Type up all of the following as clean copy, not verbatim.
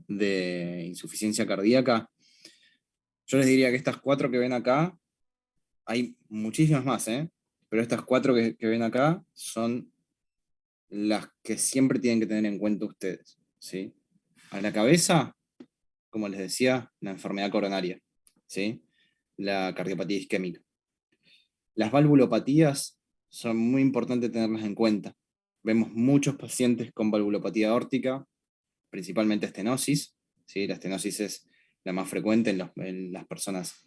de insuficiencia cardíaca, yo les diría que estas 4 que ven acá, hay muchísimas más, pero estas 4 que ven acá son las que siempre tienen que tener en cuenta ustedes, ¿sí? A la cabeza, como les decía, la enfermedad coronaria, ¿sí? La cardiopatía isquémica. Las valvulopatías son muy importantes tenerlas en cuenta. Vemos muchos pacientes con valvulopatía aórtica, principalmente estenosis, ¿sí? La estenosis es la más frecuente en las personas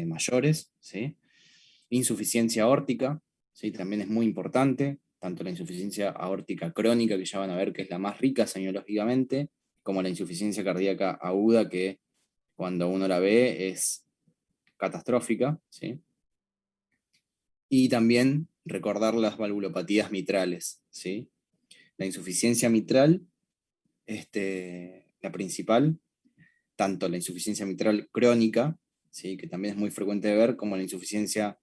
mayores, ¿sí? Insuficiencia aórtica, ¿sí? También es muy importante, tanto la insuficiencia aórtica crónica, que ya van a ver que es la más rica semiológicamente, como la insuficiencia cardíaca aguda, que cuando uno la ve es catastrófica, ¿sí? Y también recordar las valvulopatías mitrales, ¿sí? La insuficiencia mitral, la principal, tanto la insuficiencia mitral crónica, ¿sí? Que también es muy frecuente de ver, como la insuficiencia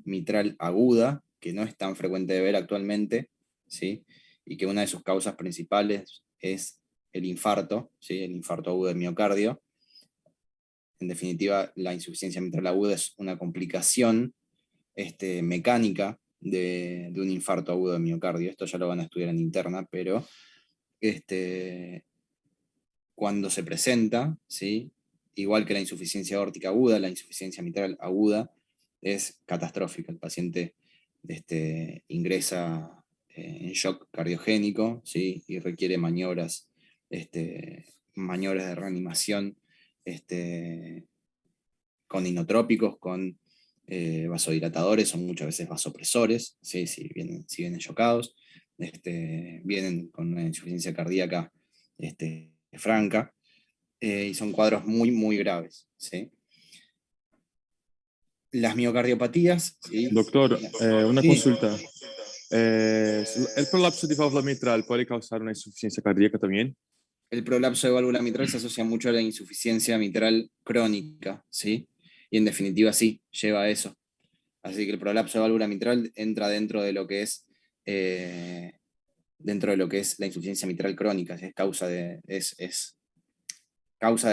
mitral aguda, que no es tan frecuente de ver actualmente, ¿sí? Y que una de sus causas principales es el infarto, ¿sí? El infarto agudo de miocardio. En definitiva, la insuficiencia mitral aguda es una complicación mecánica de un infarto agudo de miocardio. Esto ya lo van a estudiar en interna, pero cuando se presenta, ¿sí? Igual que la insuficiencia aórtica aguda, la insuficiencia mitral aguda es catastrófica. El paciente ingresa en shock cardiogénico, ¿sí? Y requiere maniobras de reanimación con inotrópicos, con vasodilatadores o muchas veces vasopresores, ¿sí? Si vienen chocados, vienen con una insuficiencia cardíaca franca, y son cuadros muy, muy graves, ¿sí? Las miocardiopatías, ¿sí? Doctor, una Sí, consulta. ¿El prolapso de válvula mitral puede causar una insuficiencia cardíaca también? el prolapso de válvula mitral se asocia mucho a la insuficiencia mitral crónica, ¿sí? Y en definitiva sí, lleva a eso. Así que el prolapso de válvula mitral entra eh, dentro de lo que es la insuficiencia mitral crónica, es causa de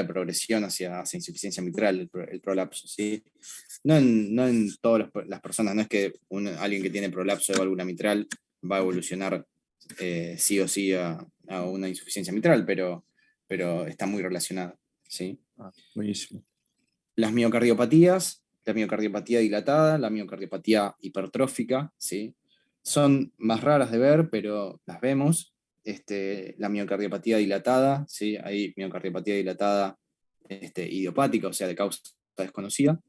progresión hacia insuficiencia mitral, el prolapso, ¿sí? No en todas las personas, no es que alguien que tiene prolapso de válvula mitral va a evolucionar sí o sí a una insuficiencia mitral, pero está muy relacionada, ¿sí? Ah, buenísimo. Las miocardiopatías, la miocardiopatía dilatada, la miocardiopatía hipertrófica, ¿sí? Son más raras de ver, pero las vemos. La miocardiopatía dilatada, ¿sí? Hay miocardiopatía dilatada idiopática, o sea, de causa desconocida.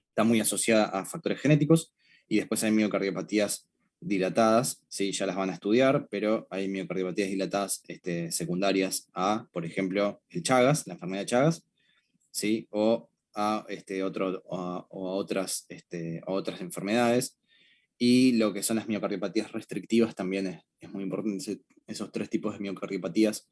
Está muy asociada a factores genéticos. Y después hay miocardiopatías dilatadas, ¿sí? Ya las van a estudiar, pero hay miocardiopatías dilatadas secundarias a, por ejemplo, el Chagas, la enfermedad de Chagas, ¿sí? O a otras enfermedades. Y lo que son las miocardiopatías restrictivas también es muy importante. Esos 3 tipos de miocardiopatías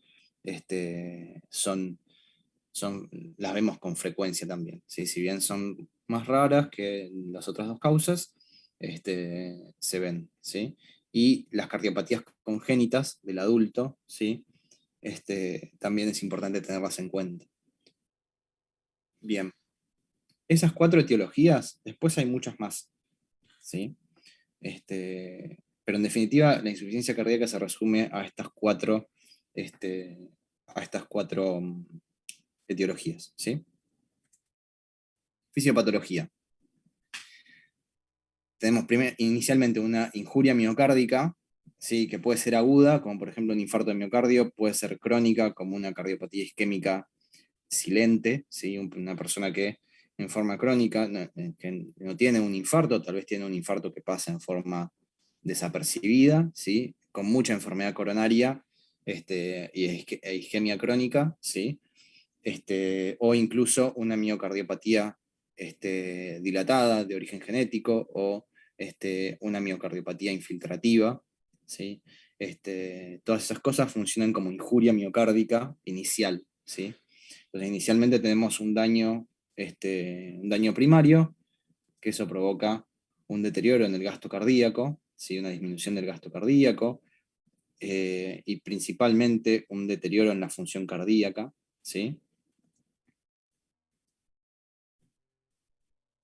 las vemos con frecuencia también, ¿sí? Si bien son más raras que las otras 2 causas, se ven, ¿sí? Y las cardiopatías congénitas del adulto, ¿sí? También es importante tenerlas en cuenta. Bien, esas 4 etiologías, después hay muchas más, ¿sí? Pero en definitiva, la insuficiencia cardíaca se resume a estas cuatro etiologías, ¿sí? Fisiopatología. Tenemos inicialmente una injuria miocárdica, ¿sí? Que puede ser aguda, como por ejemplo un infarto de miocardio, puede ser crónica, como una cardiopatía isquémica silente, ¿sí? Una persona que en forma crónica que no tiene un infarto, tal vez tiene un infarto que pasa en forma desapercibida, ¿sí? Con mucha enfermedad coronaria e isquemia crónica, ¿sí? O incluso una miocardiopatía dilatada de origen genético o una miocardiopatía infiltrativa, ¿sí? Todas esas cosas funcionan como injuria miocárdica inicial, ¿sí? Entonces, inicialmente tenemos un daño primario, que eso provoca un deterioro en el gasto cardíaco, ¿sí? Una disminución del gasto cardíaco, y principalmente un deterioro en la función cardíaca, ¿sí?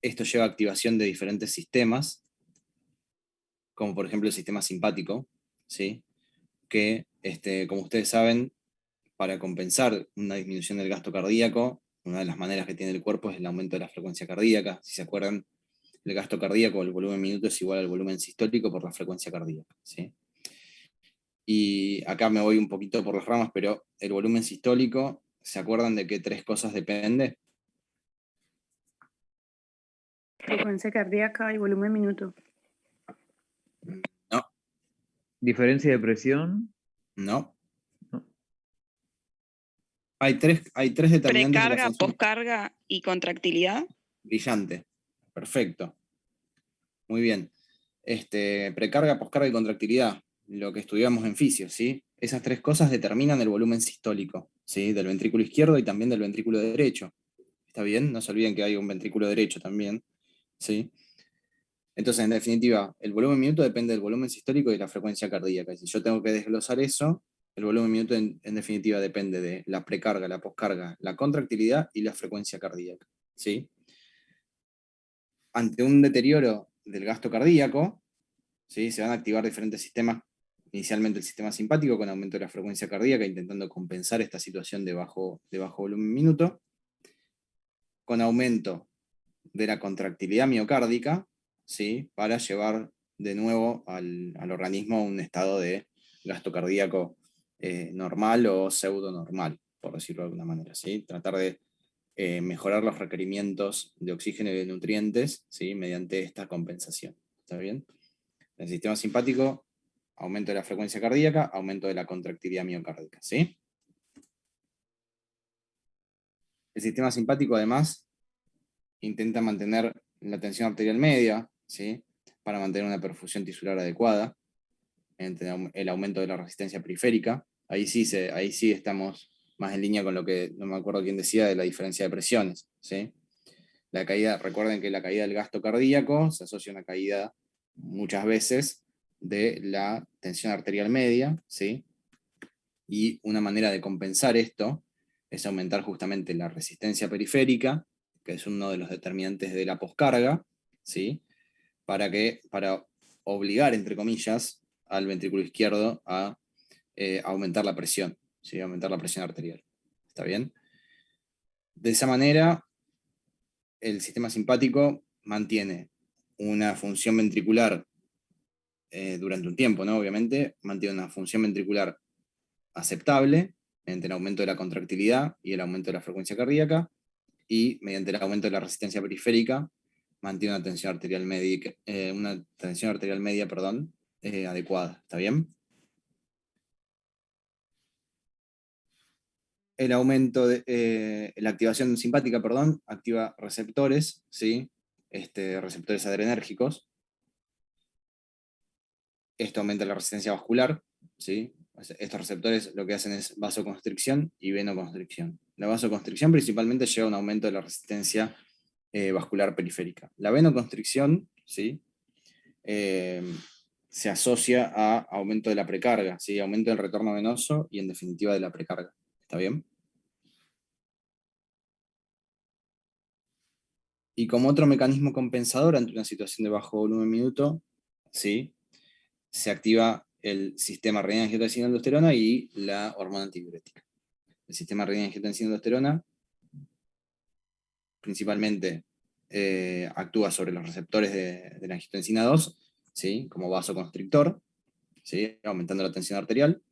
Esto lleva a activación de diferentes sistemas, como por ejemplo el sistema simpático, ¿sí? Que, como ustedes saben, para compensar una disminución del gasto cardíaco, una de las maneras que tiene el cuerpo es el aumento de la frecuencia cardíaca. Si se acuerdan, el gasto cardíaco, el volumen minuto es igual al volumen sistólico por la frecuencia cardíaca, ¿sí? Y acá me voy un poquito por las ramas, pero el volumen sistólico, ¿se acuerdan de qué tres cosas depende? Frecuencia cardíaca y volumen minuto. No, Diferencia de presión. no. No. Hay tres determinantes de la Precarga, función. poscarga y contractilidad. Brillante. Perfecto. Muy bien. Precarga, poscarga y contractilidad, lo que estudiamos en fisio, ¿sí? Esas tres cosas determinan el volumen sistólico, ¿sí? Del ventrículo izquierdo y también del ventrículo derecho. ¿Está bien? No se olviden que hay un ventrículo derecho también, ¿sí? Entonces, en definitiva, el volumen minuto depende del volumen sistólico y de la frecuencia cardíaca. Y si yo tengo que desglosar eso, el volumen minuto en definitiva depende de la precarga, la poscarga, la contractilidad y la frecuencia cardíaca, ¿sí? Ante un deterioro del gasto cardíaco, ¿sí? Se van a activar diferentes sistemas, inicialmente el sistema simpático con aumento de la frecuencia cardíaca, intentando compensar esta situación de bajo volumen minuto, con aumento de la contractilidad miocárdica, ¿sí? Para llevar de nuevo al organismo a un estado de gasto cardíaco normal o pseudo normal, por decirlo de alguna manera, ¿sí? Tratar de mejorar los requerimientos de oxígeno y de nutrientes, ¿sí? Mediante esta compensación. ¿Está bien? El sistema simpático, aumento de la frecuencia cardíaca, aumento de la contractilidad miocárdica, ¿sí? El sistema simpático, además, intenta mantener la tensión arterial media, ¿sí? Para mantener una perfusión tisular adecuada, entre el aumento de la resistencia periférica. Ahí sí estamos más en línea con lo que, no me acuerdo quién decía, de la diferencia de presiones, ¿sí? La caída, recuerden que la caída del gasto cardíaco se asocia a una caída muchas veces de la tensión arterial media, ¿sí? Y una manera de compensar esto es aumentar justamente la resistencia periférica, que es uno de los determinantes de la poscarga, ¿sí? Para obligar, entre comillas, al ventrículo izquierdo a aumentar la presión, ¿sí? Aumentar la presión arterial. ¿Está bien? De esa manera, el sistema simpático mantiene una función ventricular durante un tiempo, ¿no? Obviamente, mantiene una función ventricular aceptable mediante el aumento de la contractilidad y el aumento de la frecuencia cardíaca, y mediante el aumento de la resistencia periférica mantiene una tensión arterial media, adecuada. ¿Está bien? La activación simpática, activa receptores, ¿sí? Receptores adrenérgicos. Esto aumenta la resistencia vascular, ¿sí? Estos receptores lo que hacen es vasoconstricción y venoconstricción. La vasoconstricción principalmente lleva a un aumento de la resistencia vascular periférica. La venoconstricción, ¿sí? Se asocia a aumento de la precarga, ¿sí? Aumento del retorno venoso y en definitiva de la precarga. ¿Está bien? Y como otro mecanismo compensador ante una situación de bajo volumen minuto, ¿sí? Se activa el sistema renina-angiotensina-aldosterona y la hormona antidiurética. El sistema renina-angiotensina-aldosterona principalmente actúa sobre los receptores de la angiotensina 2, ¿sí? Como vasoconstrictor, ¿sí? Aumentando la tensión arterial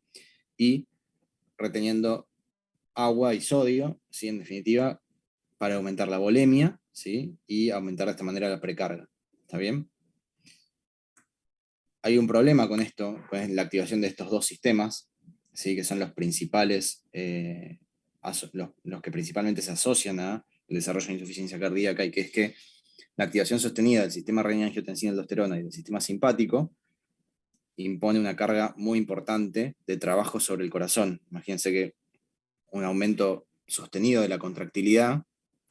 y reteniendo agua y sodio, ¿sí? En definitiva, para aumentar la volemia, ¿sí? Y aumentar de esta manera la precarga. ¿Está bien? Hay un problema con esto, con la activación de estos dos sistemas, ¿sí? Que son los principales, los que principalmente se asocian al desarrollo de insuficiencia cardíaca, y que es que la activación sostenida del sistema renina-angiotensina-aldosterona y del sistema simpático impone una carga muy importante de trabajo sobre el corazón. Imagínense que un aumento sostenido de la contractilidad,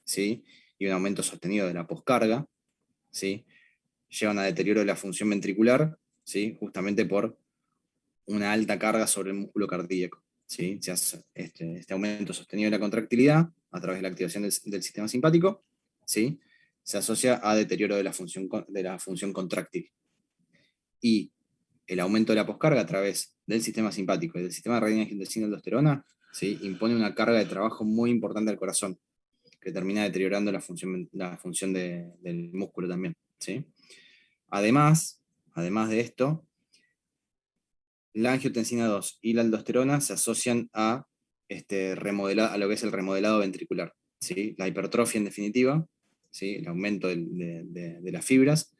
¿sí? Y un aumento sostenido de la poscarga, ¿sí? Llevan a deterioro de la función ventricular, ¿sí? Justamente por una alta carga sobre el músculo cardíaco. ¿Sí? Se hace este aumento sostenido de la contractilidad a través de la activación del sistema simpático, ¿sí? Se asocia a deterioro de la función contráctil. Y el aumento de la poscarga a través del sistema simpático y del sistema de renin-angiotensina aldosterona, ¿sí? Impone una carga de trabajo muy importante al corazón, que termina deteriorando la función del músculo también. ¿Sí? Además de esto, la angiotensina 2 y la aldosterona se asocian a lo que es el remodelado ventricular, ¿sí? La hipertrofia en definitiva, ¿sí? El aumento de las fibras,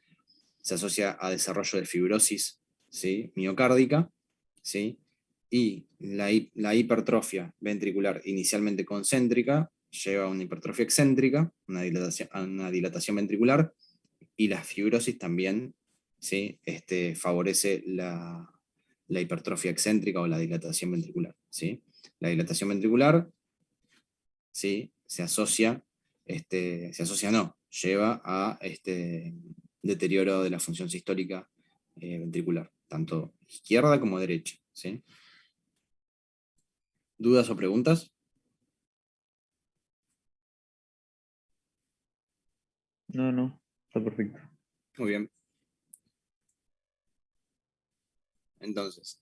se asocia a desarrollo de fibrosis, ¿sí? Miocárdica, ¿sí? Y la hipertrofia ventricular inicialmente concéntrica lleva a una hipertrofia excéntrica, una dilatación ventricular, y la fibrosis también, ¿sí? Favorece la hipertrofia excéntrica o la dilatación ventricular, ¿sí? La dilatación ventricular, ¿sí? Lleva a deterioro de la función sistólica ventricular, tanto izquierda como derecha, ¿sí? ¿Dudas o preguntas? No, está perfecto. Muy bien. Entonces,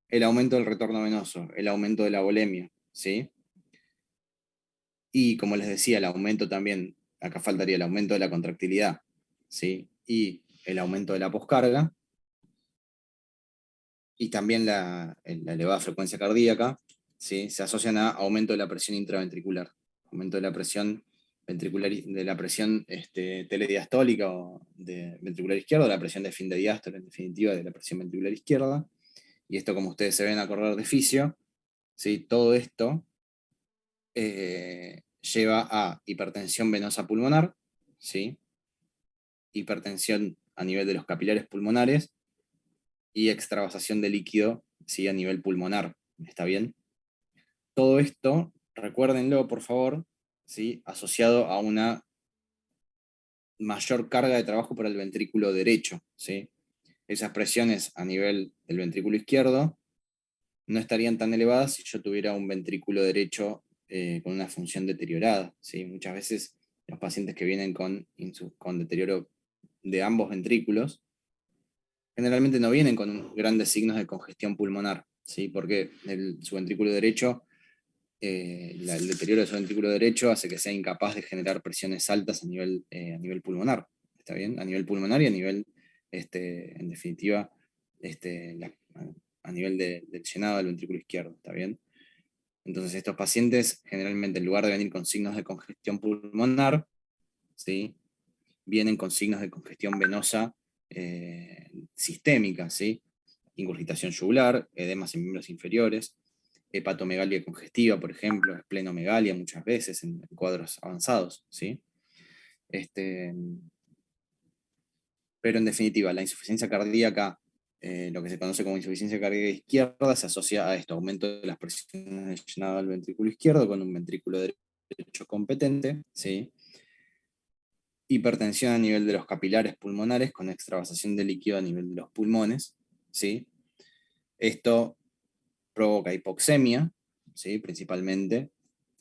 el aumento del retorno venoso, el aumento de la volemia, ¿sí? Y como les decía, el aumento también, acá faltaría el aumento de la contractilidad, ¿sí? Y el aumento de la poscarga, y también la elevada frecuencia cardíaca, ¿sí? Se asocian a aumento de la presión intraventricular, aumento de la presión ventricular, de la presión telediastólica o de ventricular izquierdo, la presión de fin de diástole, en definitiva, de la presión ventricular izquierda. Y esto, como ustedes se ven acordar de fisio, ¿sí? Todo esto lleva a hipertensión venosa pulmonar, ¿sí? Hipertensión a nivel de los capilares pulmonares y extravasación de líquido, ¿sí? A nivel pulmonar. ¿Está bien? Todo esto, recuérdenlo por favor, ¿sí? Asociado a una mayor carga de trabajo para el ventrículo derecho, ¿sí? Esas presiones a nivel del ventrículo izquierdo no estarían tan elevadas si yo tuviera un ventrículo derecho con una función deteriorada, ¿sí? Muchas veces los pacientes que vienen con deterioro de ambos ventrículos generalmente no vienen con grandes signos de congestión pulmonar, ¿sí? Porque su ventrículo derecho, el deterioro de su ventrículo derecho hace que sea incapaz de generar presiones altas a nivel pulmonar, ¿está bien? A nivel pulmonar y a nivel, en definitiva, a nivel del llenado del ventrículo izquierdo, ¿está bien? Entonces estos pacientes generalmente en lugar de venir con signos de congestión pulmonar, ¿sí? Vienen con signos de congestión venosa sistémica, ¿sí? Ingurgitación yugular, edemas en miembros inferiores, hepatomegalia congestiva, por ejemplo, esplenomegalia muchas veces en cuadros avanzados, ¿sí? Pero en definitiva, la insuficiencia cardíaca, lo que se conoce como insuficiencia cardíaca izquierda, se asocia a esto, aumento de las presiones de llenado del ventrículo izquierdo con un ventrículo derecho competente, ¿sí? Hipertensión a nivel de los capilares pulmonares con extravasación de líquido a nivel de los pulmones, ¿sí? Esto provoca hipoxemia, ¿sí? Principalmente,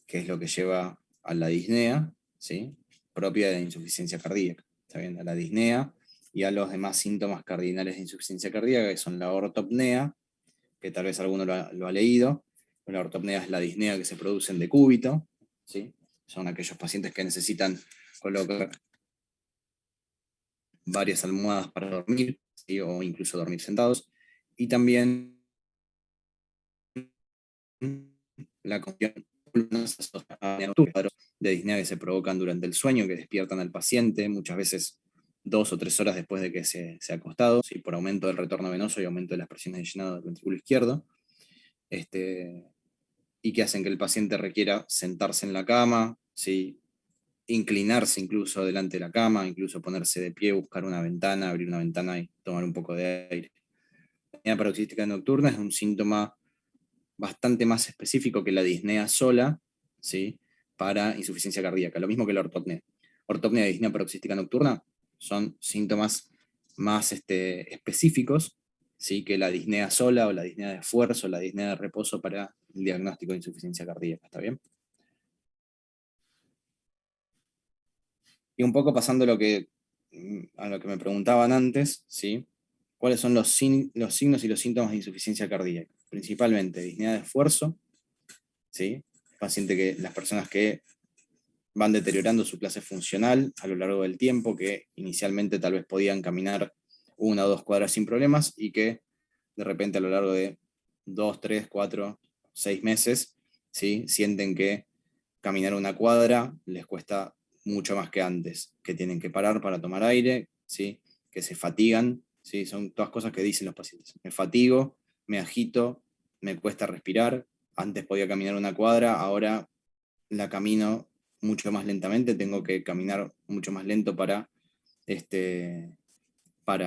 que es lo que lleva a la disnea, ¿sí? Propia de la insuficiencia cardíaca, ¿está bien? A la disnea y a los demás síntomas cardinales de insuficiencia cardíaca, que son la ortopnea, que tal vez alguno lo ha leído. La ortopnea es la disnea que se produce en decúbito, ¿sí? Son aquellos pacientes que necesitan colocar varias almohadas para dormir, ¿sí? O incluso dormir sentados. Y también la condición de disnea que se provocan durante el sueño, que despiertan al paciente, muchas veces 2 o 3 horas después de que se ha acostado, ¿sí? Por aumento del retorno venoso y aumento de las presiones de llenado del ventrículo izquierdo, y que hacen que el paciente requiera sentarse en la cama, ¿sí? Inclinarse incluso delante de la cama, incluso ponerse de pie, buscar una ventana, abrir una ventana y tomar un poco de aire. La disnea paroxística nocturna es un síntoma bastante más específico que la disnea sola, ¿sí? Para insuficiencia cardíaca, lo mismo que la ortopnea. Ortopnea y disnea paroxística nocturna son síntomas más específicos, ¿sí? que la disnea sola o la disnea de esfuerzo, la disnea de reposo para el diagnóstico de insuficiencia cardíaca. ¿Está bien? Y un poco pasando a lo que me preguntaban antes, ¿sí? ¿Cuáles son los signos y los síntomas de insuficiencia cardíaca? Principalmente disnea de esfuerzo, ¿sí? Las personas que van deteriorando su clase funcional a lo largo del tiempo, que inicialmente tal vez podían caminar 1 o 2 cuadras sin problemas y que de repente a lo largo de 2, 3, 4, 6 meses, ¿sí? sienten que caminar 1 cuadra les cuesta mucho más que antes, que tienen que parar para tomar aire, ¿sí? que se fatigan, ¿sí? son todas cosas que dicen los pacientes. Me fatigo, me agito, me cuesta respirar, antes podía caminar 1 cuadra, ahora la camino mucho más lentamente, tengo que caminar mucho más lento para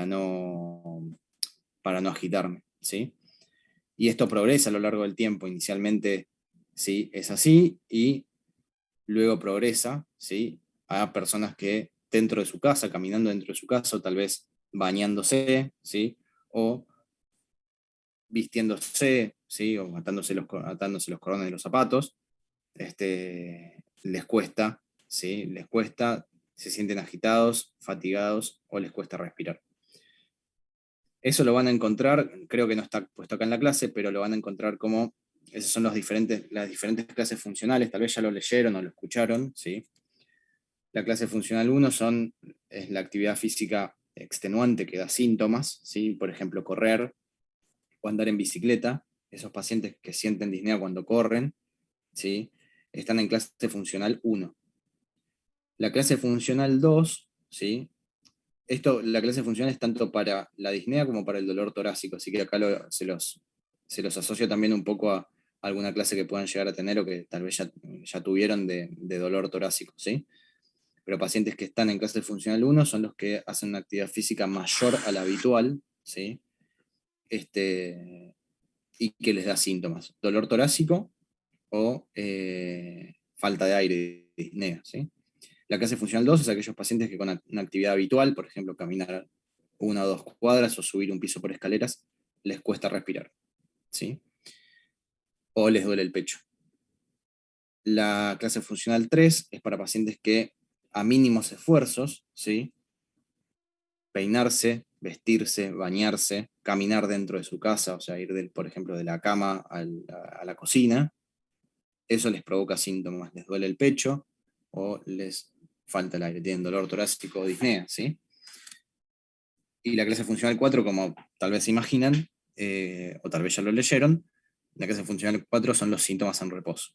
no agitarme, ¿sí? Y esto progresa a lo largo del tiempo, inicialmente ¿sí? es así, y luego progresa ¿sí? a personas que dentro de su casa, caminando dentro de su casa, o tal vez bañándose, ¿sí? o vistiéndose, ¿sí? o atándose los cordones de los zapatos, les cuesta, ¿sí? les cuesta, se sienten agitados, fatigados o les cuesta respirar. Eso lo van a encontrar, creo que no está puesto acá en la clase, pero lo van a encontrar como, esas son las diferentes clases funcionales, tal vez ya lo leyeron o lo escucharon, ¿sí? La clase funcional 1 es la actividad física extenuante que da síntomas, ¿sí? Por ejemplo, correr o andar en bicicleta. Esos pacientes que sienten disnea cuando corren, ¿sí? están en clase funcional 1. La clase funcional 2, ¿sí? La clase funcional es tanto para la disnea como para el dolor torácico, así que acá se los asocio también un poco a alguna clase que puedan llegar a tener o que tal vez ya tuvieron de dolor torácico, ¿sí? Pero pacientes que están en clase funcional 1 son los que hacen una actividad física mayor a la habitual, ¿sí? Y que les da síntomas, dolor torácico o falta de aire, disnea, ¿sí? La clase funcional 2 es aquellos pacientes que con una actividad habitual, por ejemplo, caminar 1 o 2 cuadras o subir un piso por escaleras, les cuesta respirar, ¿sí? O les duele el pecho. La clase funcional 3 es para pacientes que a mínimos esfuerzos, ¿sí? peinarse, vestirse, bañarse, caminar dentro de su casa, o sea, ir, por ejemplo, de la cama a la cocina, eso les provoca síntomas, les duele el pecho o les falta el aire, tienen dolor torácico o disnea, ¿sí? Y la clase funcional 4, como tal vez se imaginan, o tal vez ya lo leyeron, la clase funcional 4 son los síntomas en reposo,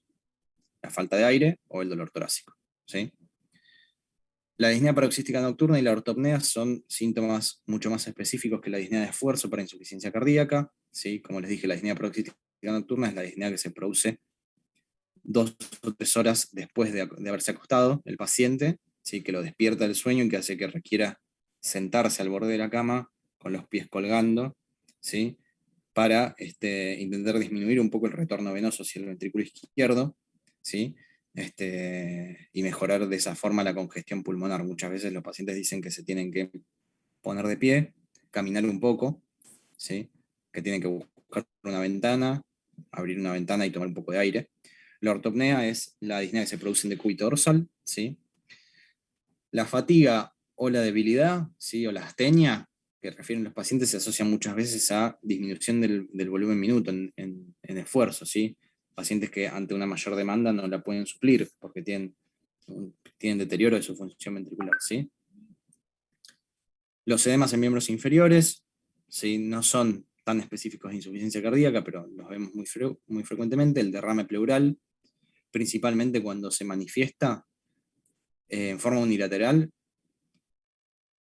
la falta de aire o el dolor torácico, ¿sí? La disnea paroxística nocturna y la ortopnea son síntomas mucho más específicos que la disnea de esfuerzo para insuficiencia cardíaca, ¿sí? Como les dije, la disnea paroxística nocturna es la disnea que se produce 2 o 3 horas después de haberse acostado el paciente, ¿sí? que lo despierta del sueño y que hace que requiera sentarse al borde de la cama con los pies colgando, ¿sí? para intentar disminuir un poco el retorno venoso hacia el ventrículo izquierdo, ¿sí? Y mejorar de esa forma la congestión pulmonar. Muchas veces los pacientes dicen que se tienen que poner de pie, caminar un poco, ¿sí? que tienen que buscar una ventana, abrir una ventana y tomar un poco de aire. La ortopnea es la disnea que se produce en decúbito dorsal, ¿sí? La fatiga o la debilidad, ¿sí? o la astenia, que refieren los pacientes, se asocian muchas veces a disminución del volumen minuto en esfuerzo, ¿sí? Pacientes que ante una mayor demanda no la pueden suplir porque tienen deterioro de su función ventricular, ¿sí? Los edemas en miembros inferiores, ¿sí? no son tan específicos de insuficiencia cardíaca, pero los vemos muy frecuentemente. El derrame pleural, principalmente cuando se manifiesta en forma unilateral,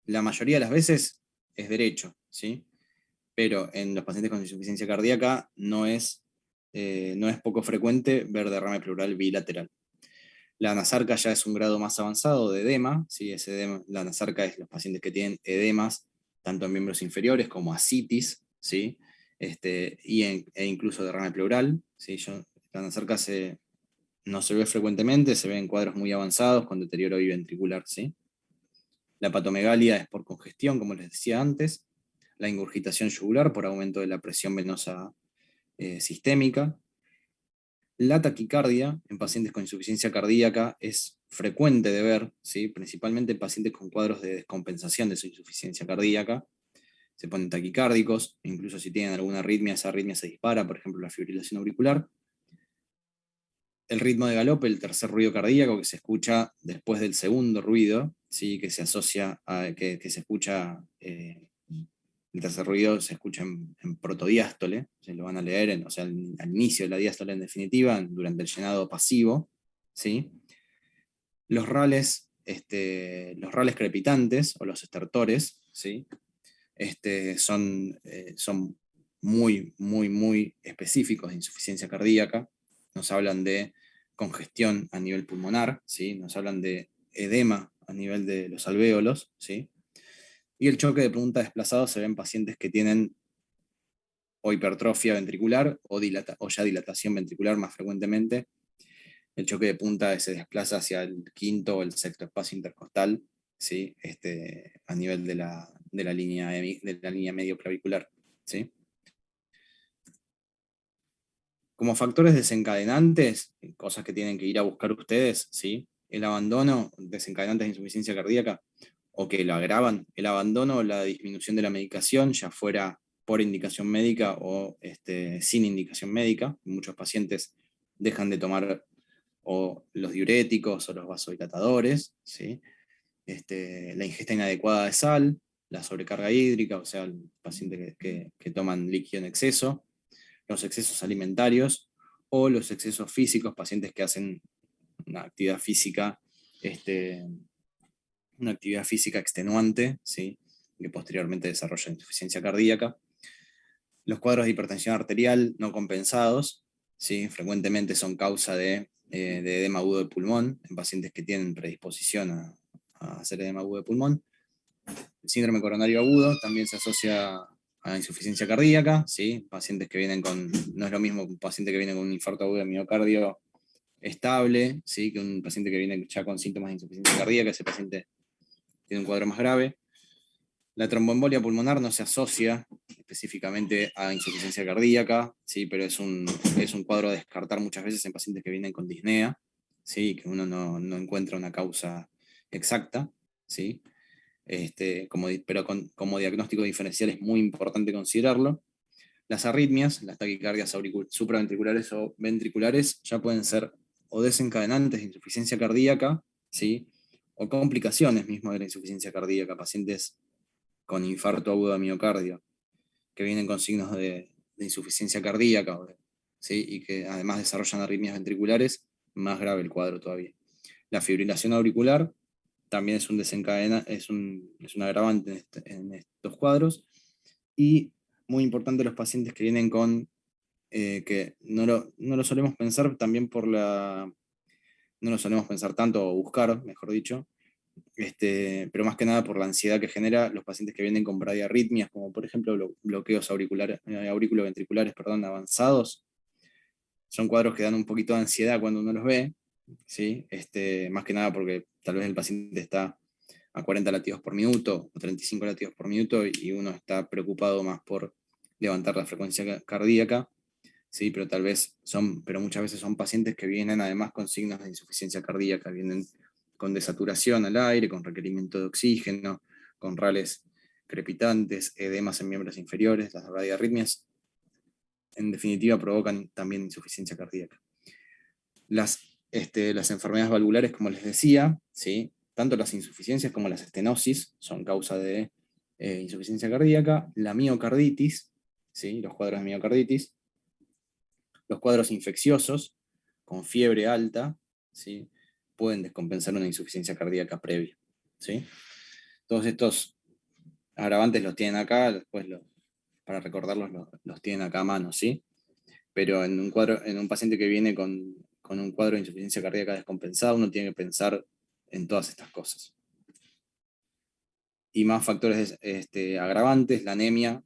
la mayoría de las veces es derecho, ¿sí? Pero en los pacientes con insuficiencia cardíaca no es poco frecuente ver derrame pleural bilateral. La anasarca ya es un grado más avanzado de edema, ¿sí? La anasarca es los pacientes que tienen edemas tanto en miembros inferiores como ascitis, ¿sí? E incluso derrame pleural, ¿sí? La anasarca no se ve frecuentemente, se ve en cuadros muy avanzados con deterioro biventricular, ¿sí? La hepatomegalia es por congestión, como les decía antes. la ingurgitación yugular por aumento de la presión venosa sistémica. La taquicardia en pacientes con insuficiencia cardíaca es frecuente de ver, ¿sí? Principalmente en pacientes con cuadros de descompensación de su insuficiencia cardíaca. Se ponen taquicárdicos, incluso si tienen alguna arritmia, esa arritmia se dispara, por ejemplo la fibrilación auricular. El ritmo de galope, el tercer ruido cardíaco que se escucha después del segundo ruido, ¿sí? Que se asocia a que se escucha, el tercer ruido se escucha en protodiástole, se lo van a leer, o sea, al inicio de la diástole en definitiva, durante el llenado pasivo, ¿sí? Los rales crepitantes o los estertores, ¿sí? Son muy, muy, muy específicos de insuficiencia cardíaca. Nos hablan de congestión a nivel pulmonar, ¿sí? Nos hablan de edema a nivel de los alvéolos, ¿sí? Y el choque de punta desplazado se ve en pacientes que tienen o hipertrofia ventricular o ya dilatación ventricular más frecuentemente. El choque de punta se desplaza hacia el quinto o el sexto espacio intercostal, ¿sí? A nivel de la línea medio clavicular, ¿sí? Como factores desencadenantes, cosas que tienen que ir a buscar ustedes, ¿sí? El abandono, desencadenantes de insuficiencia cardíaca, o que lo agravan, el abandono o la disminución de la medicación, ya fuera por indicación médica o sin indicación médica. Muchos pacientes dejan de tomar o los diuréticos o los vasodilatadores, ¿sí? La ingesta inadecuada de sal, la sobrecarga hídrica, o sea, el paciente que toman líquido en exceso, los excesos alimentarios o los excesos físicos, pacientes que hacen una actividad física, una actividad física extenuante, ¿sí? Que posteriormente desarrolla insuficiencia cardíaca. Los cuadros de hipertensión arterial no compensados, ¿sí? Frecuentemente son causa de edema agudo de pulmón en pacientes que tienen predisposición a hacer edema agudo de pulmón. El síndrome coronario agudo también se asocia a insuficiencia cardíaca, ¿sí? Pacientes que vienen no es lo mismo un paciente que viene con un infarto agudo de miocardio estable, ¿sí? Que un paciente que viene ya con síntomas de insuficiencia cardíaca, ese paciente tiene un cuadro más grave. La tromboembolia pulmonar no se asocia específicamente a insuficiencia cardíaca, ¿sí? Pero es un cuadro a descartar muchas veces en pacientes que vienen con disnea, ¿sí? Que uno no encuentra una causa exacta, ¿sí? Pero como diagnóstico diferencial es muy importante considerarlo. Las arritmias, las taquicardias supraventriculares o ventriculares, ya pueden ser o desencadenantes de insuficiencia cardíaca, ¿sí? O complicaciones mismo de la insuficiencia cardíaca, pacientes con infarto agudo de miocardio, que vienen con signos de insuficiencia cardíaca, ¿sí? Y que además desarrollan arritmias ventriculares, más grave el cuadro todavía. La fibrilación auricular también es un agravante en estos cuadros. Y muy importante los pacientes que vienen con, que no lo solemos pensar también no lo solemos pensar tanto o buscar, mejor dicho, pero más que nada por la ansiedad que genera los pacientes que vienen con bradiarritmias, como por ejemplo bloqueos auriculoventriculares, avanzados. Son cuadros que dan un poquito de ansiedad cuando uno los ve, ¿sí? Más que nada porque tal vez el paciente está a 40 latidos por minuto o 35 latidos por minuto y uno está preocupado más por levantar la frecuencia cardíaca, ¿sí? Pero muchas veces son pacientes que vienen además con signos de insuficiencia cardíaca, vienen con desaturación al aire, con requerimiento de oxígeno, con rales crepitantes, edemas en miembros inferiores. Las radiarritmias en definitiva provocan también insuficiencia cardíaca. Las enfermedades valvulares, como les decía, ¿sí? Tanto las insuficiencias como las estenosis son causa de insuficiencia cardíaca. La miocarditis, ¿sí? Los cuadros de miocarditis, los cuadros infecciosos con fiebre alta, ¿sí? Pueden descompensar una insuficiencia cardíaca previa, ¿sí? Todos estos agravantes los tienen acá, después para recordarlos los tienen acá a mano, ¿sí? Pero en un paciente que viene con un cuadro de insuficiencia cardíaca descompensada, uno tiene que pensar en todas estas cosas. Y más factores agravantes, la anemia,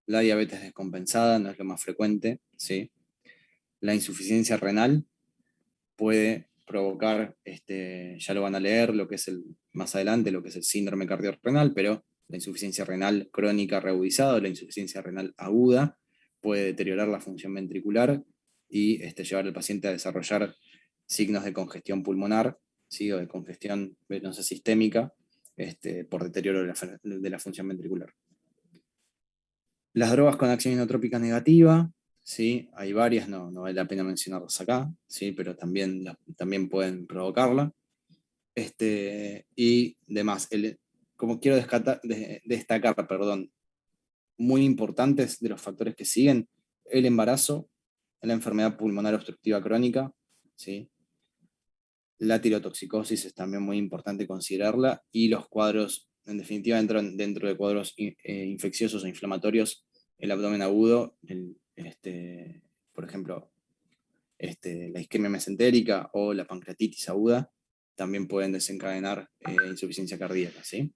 la diabetes descompensada, no es lo más frecuente, ¿sí? La insuficiencia renal puede provocar, ya lo van a leer, más adelante, lo que es el síndrome cardiorrenal, pero La insuficiencia renal crónica reagudizada o la insuficiencia renal aguda puede deteriorar la función ventricular y llevar al paciente a desarrollar signos de congestión pulmonar, ¿sí? O de congestión venosa sistémica por deterioro de la función ventricular. Las drogas con acción inotrópica negativa, ¿sí? Hay varias, no vale la pena mencionarlas acá, ¿sí? Pero también pueden provocarla. Y demás. Como quiero destacar, perdón, muy importantes de los factores que siguen, el embarazo, la enfermedad pulmonar obstructiva crónica, ¿sí? La tirotoxicosis es también muy importante considerarla, y los cuadros, en definitiva, entran dentro de cuadros infecciosos o inflamatorios, el abdomen agudo, por ejemplo, la isquemia mesentérica o la pancreatitis aguda, también pueden desencadenar insuficiencia cardíaca, ¿sí?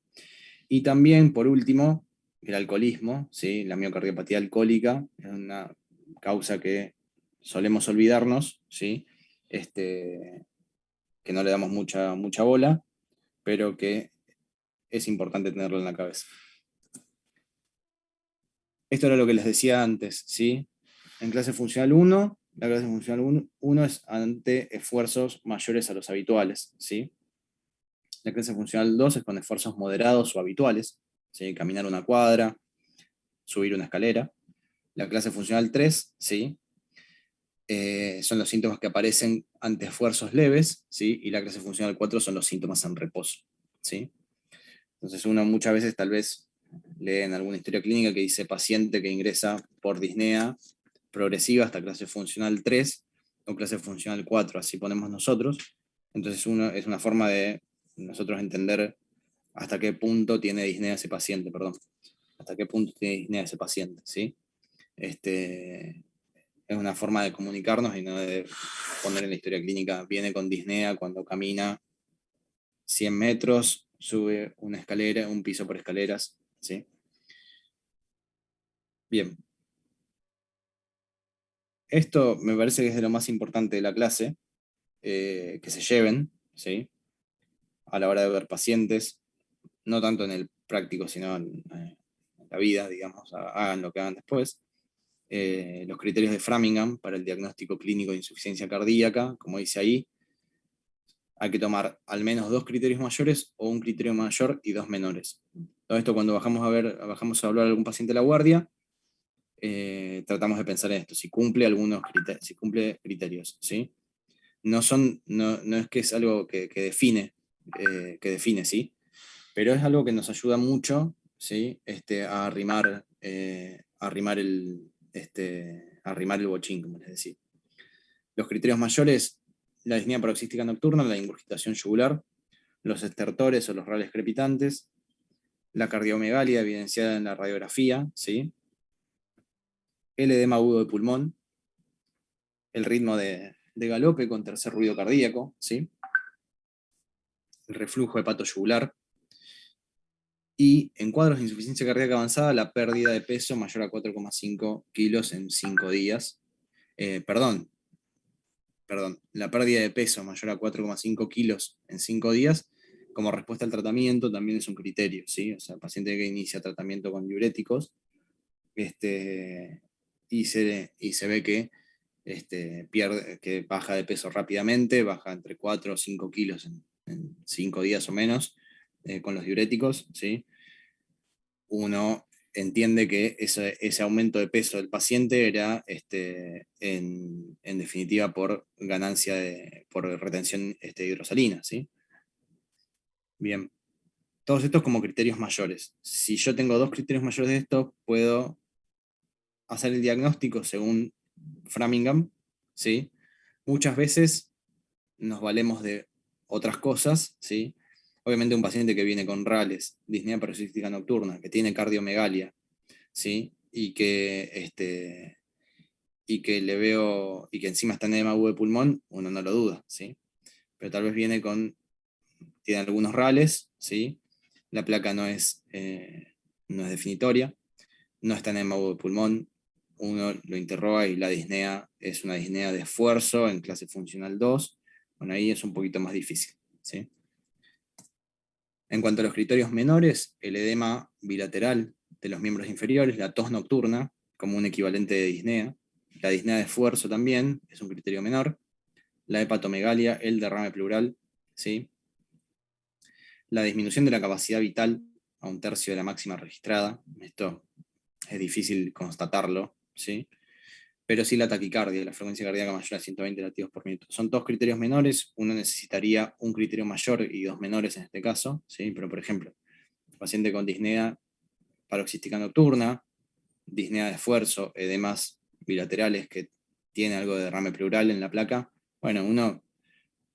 Y también, por último, el alcoholismo, ¿sí? La miocardiopatía alcohólica es una causa que solemos olvidarnos, ¿sí? Que no le damos mucha bola, pero que es importante tenerlo en la cabeza. Esto era lo que les decía antes, ¿sí? En clase funcional 1, la clase funcional 1 es ante esfuerzos mayores a los habituales, ¿sí? La clase funcional 2 es con esfuerzos moderados o habituales, ¿sí? Caminar una cuadra, subir una escalera. La clase funcional 3, ¿sí? Son los síntomas que aparecen ante esfuerzos leves, ¿sí? Y la clase funcional 4 son los síntomas en reposo, ¿sí? Entonces uno muchas veces tal vez lee en alguna historia clínica que dice paciente que ingresa por disnea progresiva hasta clase funcional 3 o clase funcional 4, así ponemos nosotros. Entonces es una forma de nosotros entender hasta qué punto tiene disnea ese paciente, perdón. Hasta qué punto tiene disnea ese paciente, ¿sí? Es una forma de comunicarnos y no de poner en la historia clínica, viene con disnea cuando camina 100 metros, sube una escalera, un piso por escaleras, ¿sí? Bien. Esto me parece que es de lo más importante de la clase, que se lleven, ¿sí? A la hora de ver pacientes, no tanto en el práctico, sino en la vida, digamos, hagan lo que hagan después. Los criterios de Framingham para el diagnóstico clínico de insuficiencia cardíaca, como dice ahí, hay que tomar al menos 2 criterios mayores o un criterio mayor y 2 menores. Todo esto cuando bajamos a hablar a algún paciente de la guardia, tratamos de pensar en esto, si cumple criterios, ¿sí? No es que es algo que define, ¿sí? Pero es algo que nos ayuda mucho, ¿sí? A arrimar el bochín, como les decía. Los criterios mayores: la disnea paroxística nocturna, la ingurgitación yugular, los estertores o los rales crepitantes, la cardiomegalia evidenciada en la radiografía, ¿sí? El edema agudo de pulmón, el ritmo de galope con tercer ruido cardíaco, ¿sí? El reflujo hepatoyugular, y en cuadros de insuficiencia cardíaca avanzada, la pérdida de peso mayor a 4,5 kilos en 5 días. La pérdida de peso mayor a 4,5 kilos en 5 días como respuesta al tratamiento también es un criterio, ¿sí? O sea, el paciente que inicia tratamiento con diuréticos y se ve que que baja de peso rápidamente, baja entre 4 o 5 kilos en 5 días o menos con los diuréticos, ¿sí? Uno entiende que ese aumento de peso del paciente era en definitiva por ganancia por retención de hidrosalina, ¿sí? Bien, todos estos como criterios mayores. Si yo tengo 2 criterios mayores de esto, puedo hacer el diagnóstico según Framingham, ¿sí? Muchas veces nos valemos de otras cosas, ¿sí? Obviamente un paciente que viene con rales, disnea paroxística nocturna, que tiene cardiomegalia, ¿sí? Y que le veo, y que encima está en edema agudo de pulmón, uno no lo duda, ¿sí? Pero tal vez tiene algunos rales, ¿sí? La placa no es definitoria, no está en edema agudo de pulmón, uno lo interroga y la disnea es una disnea de esfuerzo en clase funcional 2, bueno, ahí es un poquito más difícil, ¿sí? En cuanto a los criterios menores, el edema bilateral de los miembros inferiores, la tos nocturna, como un equivalente de disnea, la disnea de esfuerzo también es un criterio menor, la hepatomegalia, el derrame pleural, ¿sí? La disminución de la capacidad vital a 1/3 de la máxima registrada, esto es difícil constatarlo, ¿sí? Pero sí la taquicardia, la frecuencia cardíaca mayor a 120 latidos por minuto. Son dos criterios menores, uno necesitaría un criterio mayor y dos menores en este caso, ¿sí? Pero por ejemplo, paciente con disnea paroxística nocturna, disnea de esfuerzo, edemas bilaterales que tiene algo de derrame pleural en la placa, bueno, uno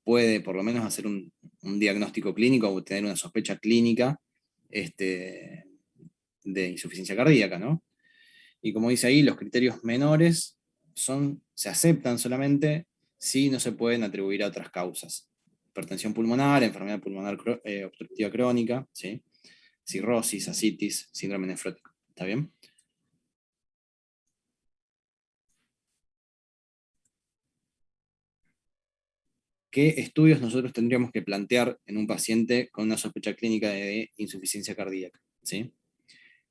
puede por lo menos hacer un diagnóstico clínico o tener una sospecha clínica de insuficiencia cardíaca, ¿no? Y como dice ahí, los criterios menores se aceptan solamente si no se pueden atribuir a otras causas. Hipertensión pulmonar, enfermedad pulmonar obstructiva crónica, ¿sí? Cirrosis, ascitis, síndrome nefrótico. ¿Está bien? ¿Qué estudios nosotros tendríamos que plantear en un paciente con una sospecha clínica de insuficiencia cardíaca? ¿Sí?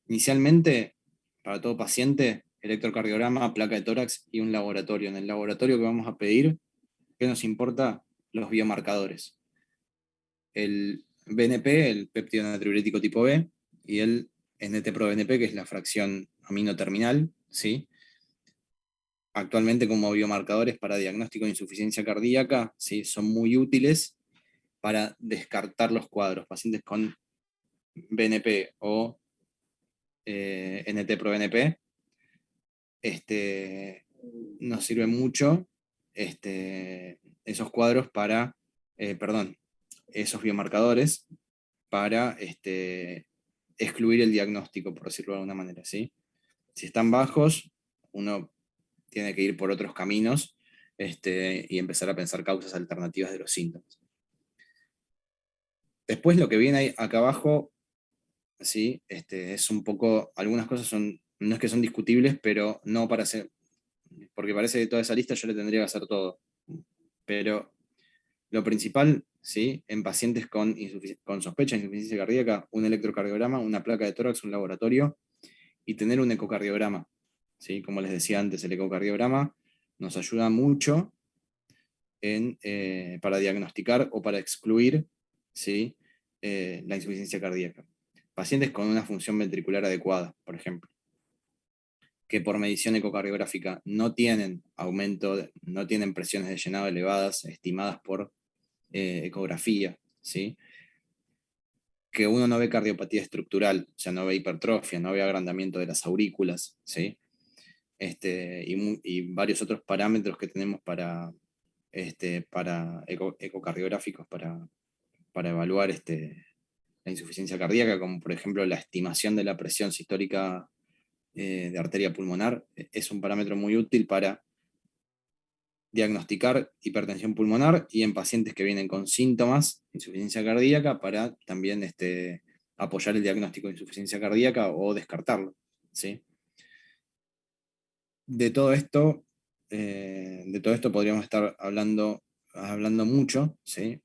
Inicialmente, para todo paciente, electrocardiograma, placa de tórax y un laboratorio. En el laboratorio que vamos a pedir, ¿qué nos importa? Los biomarcadores. El BNP, el péptido natriurético tipo B, y el NT-proBNP, que es la fracción amino terminal, ¿sí? Actualmente como biomarcadores para diagnóstico de insuficiencia cardíaca, ¿sí? Son muy útiles para descartar los cuadros. Pacientes con BNP o NT-proBNP, nos sirven mucho esos cuadros para, esos biomarcadores para excluir el diagnóstico, por decirlo de alguna manera, ¿sí? Si están bajos, uno tiene que ir por otros caminos y empezar a pensar causas alternativas de los síntomas. Después lo que viene ahí acá abajo, ¿sí? Es un poco, algunas cosas no es que son discutibles, pero no para hacer, porque parece que toda esa lista yo le tendría que hacer todo. Pero lo principal, ¿sí? En pacientes con sospecha de insuficiencia cardíaca, un electrocardiograma, una placa de tórax, un laboratorio, y tener un ecocardiograma, ¿sí? Como les decía antes, el ecocardiograma nos ayuda mucho para diagnosticar o para excluir, ¿sí? La insuficiencia cardíaca. Pacientes con una función ventricular adecuada, por ejemplo, que por medición ecocardiográfica no tienen no tienen presiones de llenado elevadas estimadas por ecografía, ¿sí? Que uno no ve cardiopatía estructural, o sea, no ve hipertrofia, no ve agrandamiento de las aurículas, ¿sí? Y varios otros parámetros que tenemos para ecocardiográficos para evaluar la insuficiencia cardíaca, como por ejemplo la estimación de la presión sistólica de arteria pulmonar, es un parámetro muy útil para diagnosticar hipertensión pulmonar y en pacientes que vienen con síntomas de insuficiencia cardíaca para también apoyar el diagnóstico de insuficiencia cardíaca o descartarlo, ¿sí? De todo esto podríamos estar hablando mucho, ¿sí?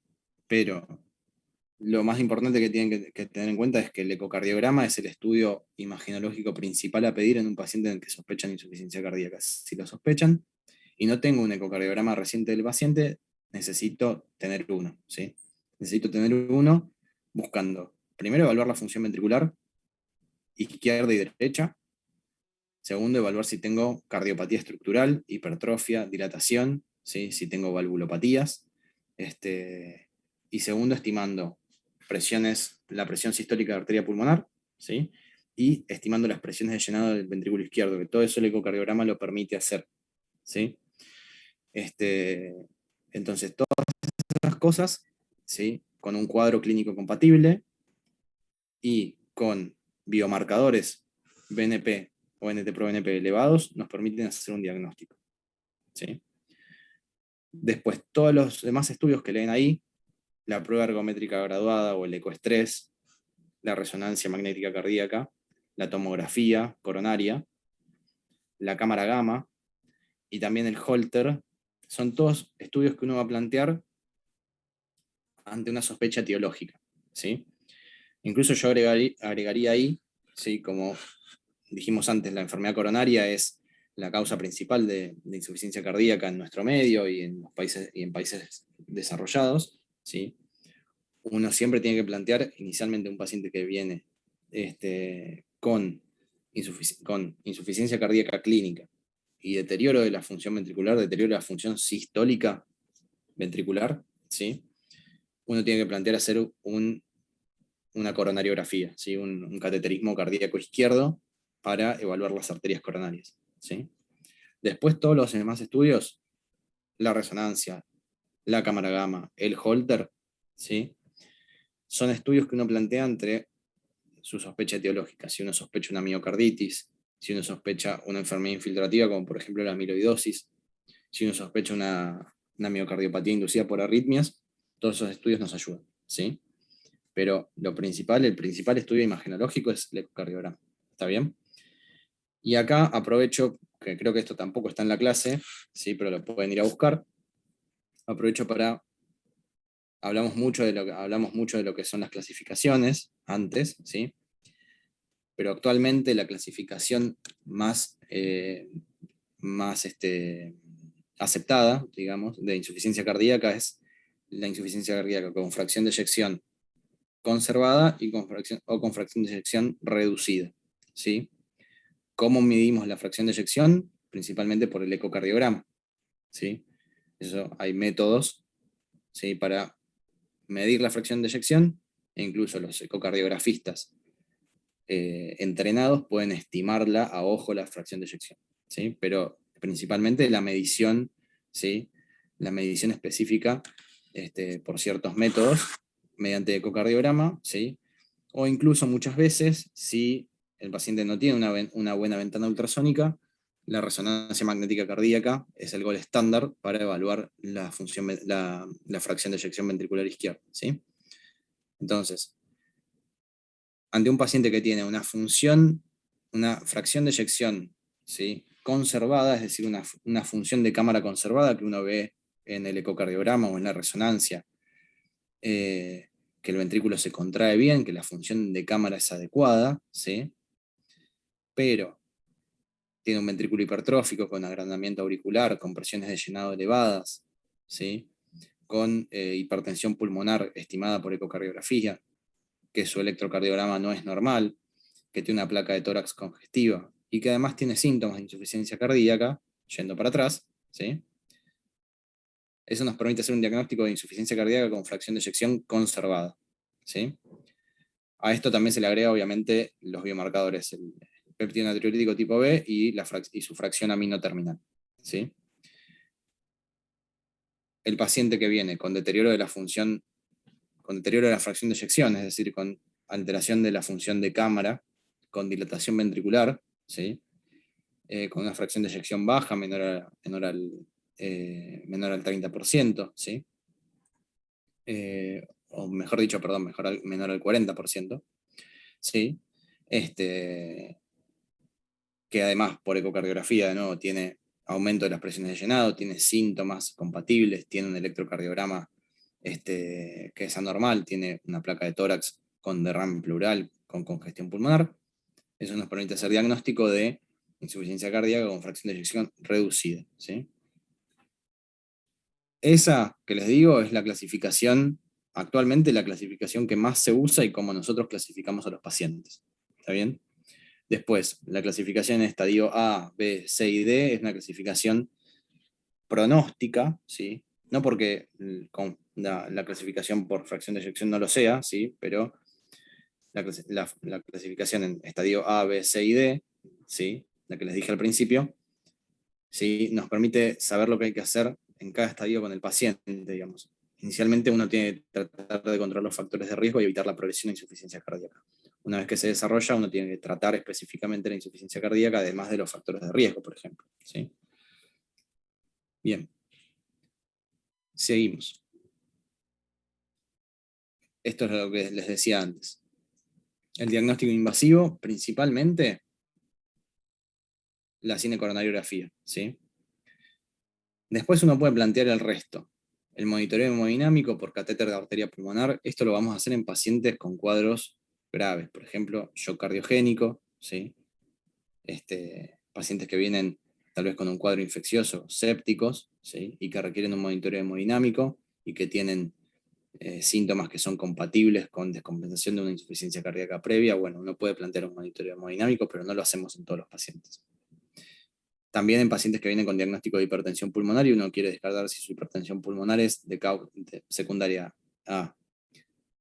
Pero lo más importante que tienen que tener en cuenta es que el ecocardiograma es el estudio imaginológico principal a pedir en un paciente en el que sospechan insuficiencia cardíaca. Si lo sospechan y no tengo un ecocardiograma reciente del paciente, necesito tener uno, ¿sí? Necesito tener uno buscando, primero, evaluar la función ventricular, izquierda y derecha. Segundo, evaluar si tengo cardiopatía estructural, hipertrofia, dilatación, ¿sí? Si tengo valvulopatías. Y segundo, estimando la presión sistólica de arteria pulmonar, ¿sí? Y estimando las presiones de llenado del ventrículo izquierdo, que todo eso el ecocardiograma lo permite hacer, ¿sí? Entonces, todas esas cosas, ¿sí? Con un cuadro clínico compatible y con biomarcadores BNP o NT-proBNP elevados, nos permiten hacer un diagnóstico, ¿sí? Después, todos los demás estudios que leen ahí, la prueba ergométrica graduada o el ecoestrés, la resonancia magnética cardíaca, la tomografía coronaria, la cámara gamma y también el Holter, son todos estudios que uno va a plantear ante una sospecha etiológica, ¿sí? Incluso yo agregaría ahí, ¿sí? Como dijimos antes, la enfermedad coronaria es la causa principal de insuficiencia cardíaca en nuestro medio y en países desarrollados, ¿sí? Uno siempre tiene que plantear inicialmente un paciente que viene con insuficiencia cardíaca clínica y deterioro de la función ventricular, deterioro de la función sistólica ventricular, ¿sí? Uno tiene que plantear hacer una coronariografía, ¿sí? Un cateterismo cardíaco izquierdo para evaluar las arterias coronarias, ¿sí? Después todos los demás estudios, la resonancia, la cámara gamma, el Holter, ¿sí? Son estudios que uno plantea entre su sospecha etiológica. Si uno sospecha una miocarditis, si uno sospecha una enfermedad infiltrativa, como por ejemplo la amiloidosis, si uno sospecha una miocardiopatía inducida por arritmias, todos esos estudios nos ayudan, ¿sí? Pero el principal estudio imagenológico es el ecocardiograma. ¿Está bien? Y acá aprovecho, que creo que esto tampoco está en la clase, ¿sí? Pero lo pueden ir a buscar. Aprovecho para... Hablamos mucho de lo que son las clasificaciones antes, ¿sí? Pero actualmente la clasificación más aceptada, digamos, de insuficiencia cardíaca es la insuficiencia cardíaca con fracción de eyección conservada y con fracción de eyección reducida, ¿sí? ¿Cómo medimos la fracción de eyección? Principalmente por el ecocardiograma, ¿sí? Eso, hay métodos, ¿sí? Para medir la fracción de eyección, e incluso los ecocardiografistas entrenados pueden estimarla a ojo la fracción de eyección, ¿sí? Pero principalmente la medición, ¿sí? La medición específica por ciertos métodos, mediante ecocardiograma, ¿sí? O incluso muchas veces, si el paciente no tiene una buena ventana ultrasónica, la resonancia magnética cardíaca es el gol estándar para evaluar la fracción de eyección ventricular izquierda, ¿sí? Entonces, ante un paciente que tiene una fracción de eyección, ¿sí? Conservada, es decir, una función de cámara conservada que uno ve en el ecocardiograma o en la resonancia, que el ventrículo se contrae bien, que la función de cámara es adecuada, ¿sí? Pero tiene un ventrículo hipertrófico con agrandamiento auricular, con presiones de llenado elevadas, ¿sí? Con hipertensión pulmonar estimada por ecocardiografía, que su electrocardiograma no es normal, que tiene una placa de tórax congestiva y que además tiene síntomas de insuficiencia cardíaca, yendo para atrás, ¿sí? Eso nos permite hacer un diagnóstico de insuficiencia cardíaca con fracción de eyección conservada, ¿sí? A esto también se le agrega, obviamente, los biomarcadores, el péptido natriurético tipo B y su fracción aminoterminal, ¿sí? El paciente que viene con deterioro de la fracción de eyección, es decir, con alteración de la función de cámara, con dilatación ventricular, ¿sí? Con una fracción de eyección baja, menor al 30%, ¿sí? O mejor dicho, perdón, menor al 40%, ¿sí? Que además por ecocardiografía de nuevo tiene aumento de las presiones de llenado, tiene síntomas compatibles, tiene un electrocardiograma que es anormal, tiene una placa de tórax con derrame pleural, con congestión pulmonar. Eso nos permite hacer diagnóstico de insuficiencia cardíaca con fracción de eyección reducida, ¿sí? Esa que les digo es la clasificación, actualmente la clasificación que más se usa y como nosotros clasificamos a los pacientes. ¿Está bien? Después, la clasificación en estadio A, B, C y D es una clasificación pronóstica, ¿sí? No porque la clasificación por fracción de eyección no lo sea, ¿sí? Pero la clasificación en estadio A, B, C y D, ¿sí? La que les dije al principio, ¿sí? Nos permite saber lo que hay que hacer en cada estadio con el paciente, digamos. Inicialmente uno tiene que tratar de controlar los factores de riesgo y evitar la progresión de insuficiencia cardíaca. Una vez que se desarrolla, uno tiene que tratar específicamente la insuficiencia cardíaca, además de los factores de riesgo, por ejemplo, ¿sí? Bien. Seguimos. Esto es lo que les decía antes. El diagnóstico invasivo, principalmente la cinecoronariografía, ¿sí? Después uno puede plantear el resto. El monitoreo hemodinámico por catéter de arteria pulmonar, esto lo vamos a hacer en pacientes con cuadros graves, por ejemplo, shock cardiogénico, ¿sí? Pacientes que vienen tal vez con un cuadro infeccioso, sépticos, ¿sí? Y que requieren un monitoreo hemodinámico y que tienen síntomas que son compatibles con descompensación de una insuficiencia cardíaca previa, bueno, uno puede plantear un monitoreo hemodinámico, pero no lo hacemos en todos los pacientes. También en pacientes que vienen con diagnóstico de hipertensión pulmonar y uno quiere descartar si su hipertensión pulmonar es secundaria a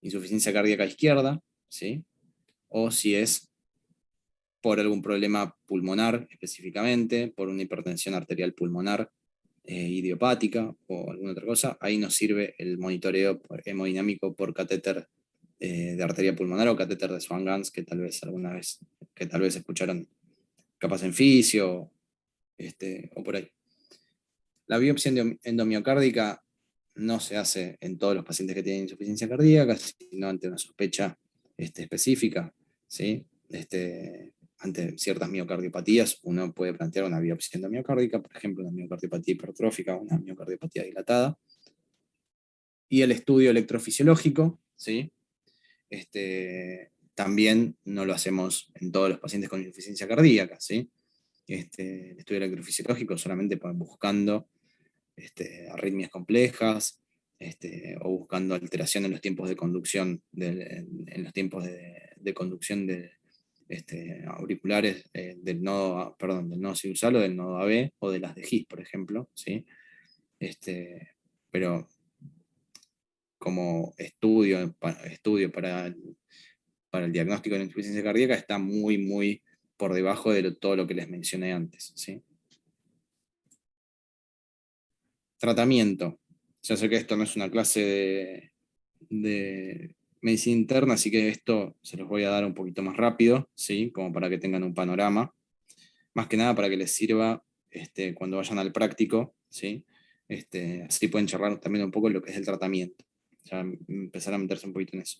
insuficiencia cardíaca izquierda, ¿sí? O si es por algún problema pulmonar específicamente, por una hipertensión arterial pulmonar idiopática o alguna otra cosa, ahí nos sirve el monitoreo hemodinámico por catéter de arteria pulmonar o catéter de Swan-Ganz, que tal vez escucharon capaz en fisio, o por ahí. La biopsia endomiocárdica no se hace en todos los pacientes que tienen insuficiencia cardíaca, sino ante una sospecha específica, ¿sí? Ante ciertas miocardiopatías, uno puede plantear una biopsia endomiocárdica, por ejemplo, una miocardiopatía hipertrófica o una miocardiopatía dilatada. Y el estudio electrofisiológico, ¿sí? También no lo hacemos en todos los pacientes con insuficiencia cardíaca, ¿sí? El estudio electrofisiológico solamente buscando arritmias complejas, o buscando alteración en los tiempos de conducción, en los tiempos de conducción de auriculares del nodo sinusal o del nodo AB o de las de His, por ejemplo, ¿sí? Pero como estudio para el diagnóstico de la insuficiencia cardíaca está muy, muy por debajo de todo lo que les mencioné antes, ¿sí? Tratamiento. Ya sé que esto no es una clase de medicina interna, así que esto se los voy a dar un poquito más rápido, ¿sí? Como para que tengan un panorama. Más que nada para que les sirva cuando vayan al práctico, ¿sí? Así pueden charlar también un poco lo que es el tratamiento. Ya empezar a meterse un poquito en eso.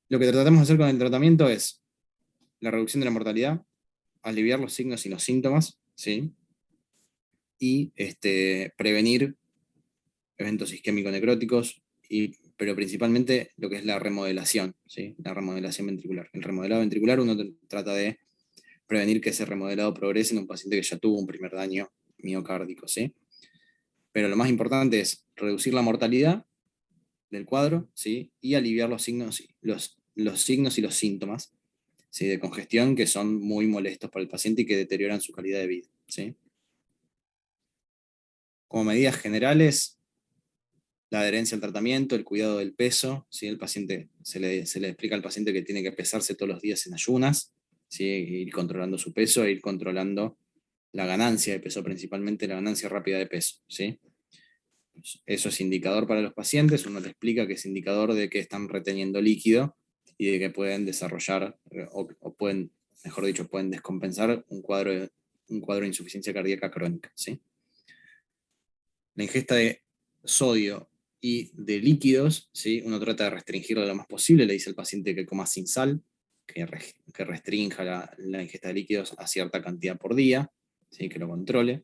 Lo que tratamos de hacer con el tratamiento es la reducción de la mortalidad, aliviar los signos y los síntomas, ¿sí? Y prevenir eventos isquémico-necróticos, pero principalmente lo que es la remodelación, ¿sí? La remodelación ventricular. El remodelado ventricular uno trata de prevenir que ese remodelado progrese en un paciente que ya tuvo un primer daño miocárdico, ¿sí? Pero lo más importante es reducir la mortalidad del cuadro, ¿sí? Y aliviar los signos, los signos y los síntomas, ¿sí? De congestión que son muy molestos para el paciente y que deterioran su calidad de vida, ¿sí? Como medidas generales, la adherencia al tratamiento, el cuidado del peso, ¿sí? El paciente, se le explica al paciente que tiene que pesarse todos los días en ayunas, ¿sí? Ir controlando su peso e ir controlando la ganancia de peso, principalmente la ganancia rápida de peso, ¿sí? Eso es indicador para los pacientes, uno le explica que es indicador de que están reteniendo líquido y de que pueden desarrollar, o pueden, mejor dicho, pueden descompensar un cuadro de insuficiencia cardíaca crónica, ¿sí? La ingesta de sodio y de líquidos, ¿sí? Uno trata de restringirlo lo más posible, le dice al paciente que coma sin sal, que restrinja la ingesta de líquidos a cierta cantidad por día, ¿sí? Que lo controle.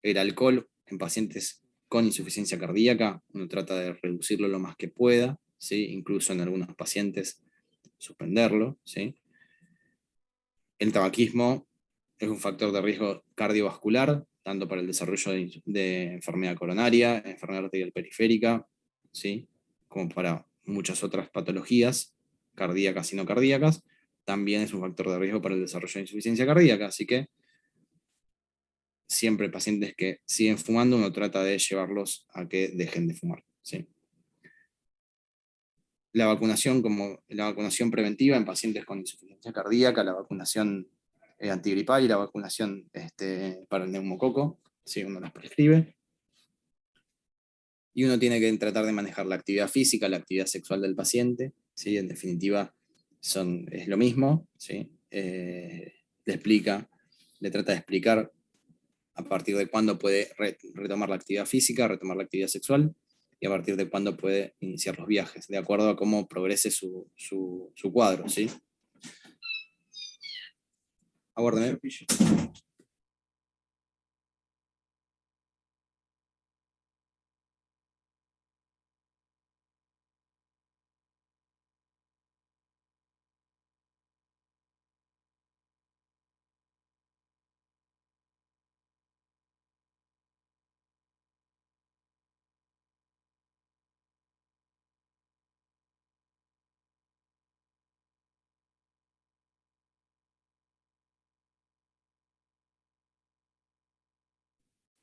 El alcohol en pacientes con insuficiencia cardíaca, uno trata de reducirlo lo más que pueda, ¿sí? Incluso en algunos pacientes suspenderlo, ¿sí? El tabaquismo es un factor de riesgo cardiovascular, tanto para el desarrollo de enfermedad coronaria, enfermedad arterial periférica, ¿sí? Como para muchas otras patologías cardíacas y no cardíacas. También es un factor de riesgo para el desarrollo de insuficiencia cardíaca, así que siempre pacientes que siguen fumando uno trata de llevarlos a que dejen de fumar, ¿sí? La vacunación, como la vacunación preventiva en pacientes con insuficiencia cardíaca, la vacunación antigripal y la vacunación para el neumococo, ¿sí? Uno las prescribe. Y uno tiene que tratar de manejar la actividad física, la actividad sexual del paciente, ¿sí? En definitiva, es lo mismo, ¿sí? Le trata de explicar a partir de cuándo puede retomar la actividad física, retomar la actividad sexual, y a partir de cuándo puede iniciar los viajes, de acuerdo a cómo progrese su cuadro, ¿sí? Aguárdame.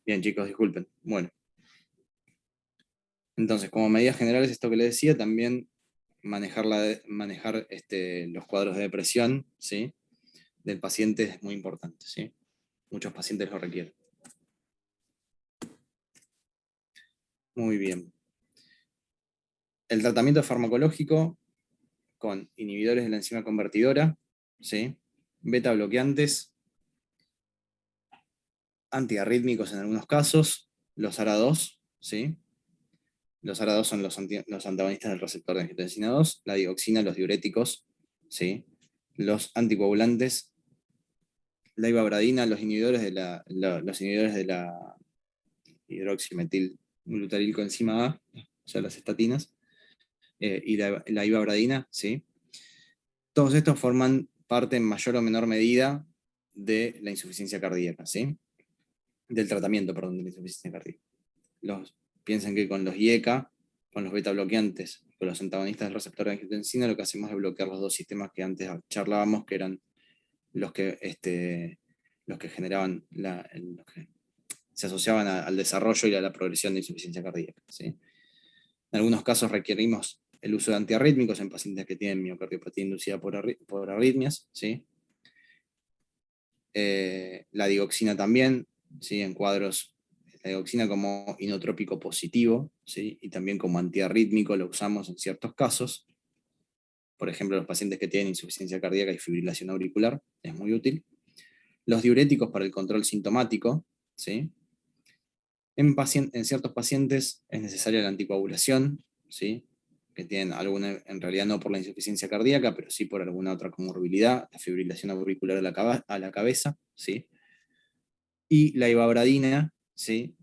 Bien, chicos, disculpen. Bueno, entonces, como medidas generales, esto que les decía, también manejar los cuadros de depresión, ¿sí? Del paciente es muy importante, ¿sí? Muchos pacientes lo requieren. Muy bien. El tratamiento farmacológico con inhibidores de la enzima convertidora, ¿sí? Beta bloqueantes, antiarrítmicos en algunos casos, los ARA2, ¿sí? Los ARA2 son los antagonistas del receptor de angiotensina 2, la dioxina, los diuréticos, ¿sí? Los anticoagulantes, la ivabradina, los inhibidores de la hidroximetilglutarilcoenzima A, o sea, las estatinas, y la ivabradina, ¿sí? Todos estos forman parte en mayor o menor medida de la insuficiencia cardíaca, ¿sí? Del tratamiento, perdón, de la insuficiencia cardíaca. Piensen que con los IECA, con los beta bloqueantes, con los antagonistas del receptor de angiotensina, lo que hacemos es bloquear los dos sistemas que antes charlábamos, que eran los que generaban, los que se asociaban al desarrollo y a la progresión de insuficiencia cardíaca, ¿sí? En algunos casos requerimos el uso de antiarrítmicos en pacientes que tienen miocardiopatía inducida por arritmias, ¿sí? La dioxina también, ¿sí? En cuadros, la dioxina como inotrópico positivo, ¿sí? Y también como antiarrítmico lo usamos en ciertos casos. Por ejemplo, los pacientes que tienen insuficiencia cardíaca y fibrilación auricular, es muy útil. Los diuréticos para el control sintomático, ¿sí? En ciertos pacientes es necesaria la anticoagulación, ¿sí? Que tienen alguna, en realidad no por la insuficiencia cardíaca, pero sí por alguna otra comorbilidad, la fibrilación auricular a la cabeza, ¿sí? Y la ivabradina, ¿sí?